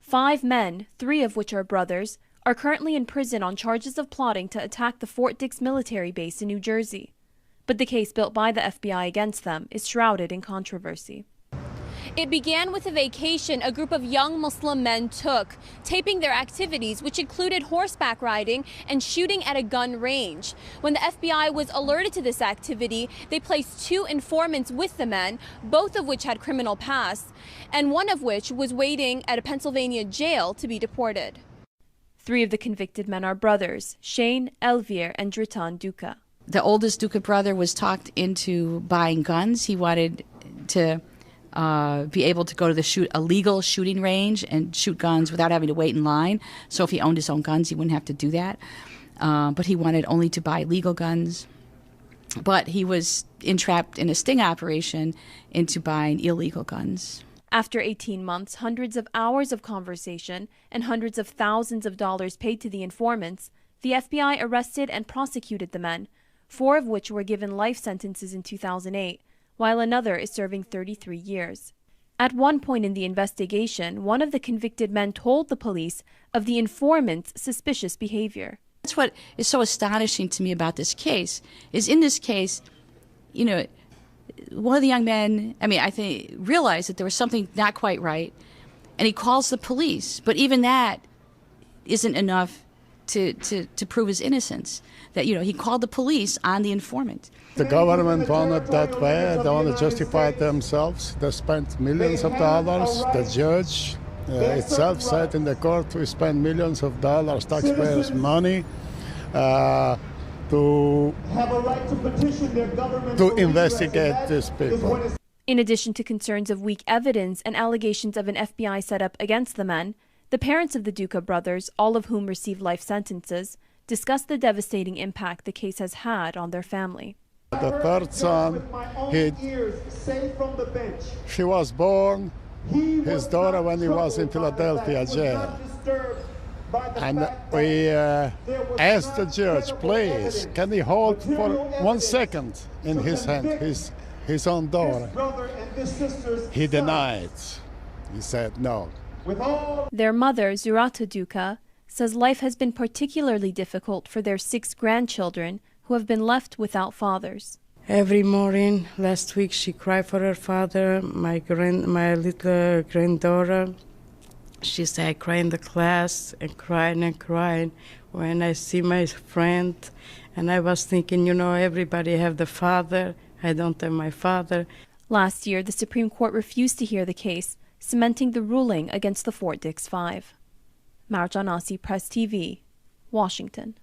5 men, 3 of which are brothers, are currently in prison on charges of plotting to attack the Fort Dix military base in New Jersey. But the case built by the FBI against them is shrouded in controversy. It began with a vacation a group of young Muslim men took, taping their activities, which included horseback riding and shooting at a gun range. When the FBI was alerted to this activity, they placed 2 informants with the men, both of which had criminal pasts, and one of which was waiting at a Pennsylvania jail to be deported. 3 of the convicted men are brothers, Shane, Elvier, and Dritan Duca. The oldest Duca brother was talked into buying guns. He wanted to be able to go to a legal shooting range and shoot guns without having to wait in line. So if he owned his own guns, he wouldn't have to do that. But he wanted only to buy legal guns. But he was entrapped in a sting operation into buying illegal guns. After 18 months, hundreds of hours of conversation, and hundreds of thousands of dollars paid to the informants, the FBI arrested and prosecuted the men, 4 of which were given life sentences in 2008, while another is serving 33 years. At one point in the investigation, one of the convicted men told the police of the informant's suspicious behavior. That's what is so astonishing to me about this case, is in this case, one of the young men, I think, realized that there was something not quite right, and he calls the police. But even that isn't enough to prove his innocence. That, he called the police on the informant. The government wanted that way. They want to justify themselves. They spent millions of dollars. The judge itself said in the court, we spend millions of dollars, taxpayers' money, to investigate these people. In addition to concerns of weak evidence and allegations of an FBI setup against the men, the parents of the Duca brothers, all of whom received life sentences, discussed the devastating impact the case has had on their family. The third son, she was born, his daughter, when he was in Philadelphia jail. And we asked the judge, please, can he hold for 1 second in his hand his own daughter? He denied. He said no. Their mother, Zurata Duca, says life has been particularly difficult for their 6 grandchildren who have been left without fathers. Every morning, last week, she cried for her father, my little granddaughter. She said, I cry in the class and crying when I see my friend. And I was thinking, everybody have the father. I don't have my father. Last year, the Supreme Court refused to hear the case, cementing the ruling against the Fort Dix 5. Marjanasi, Press TV, Washington.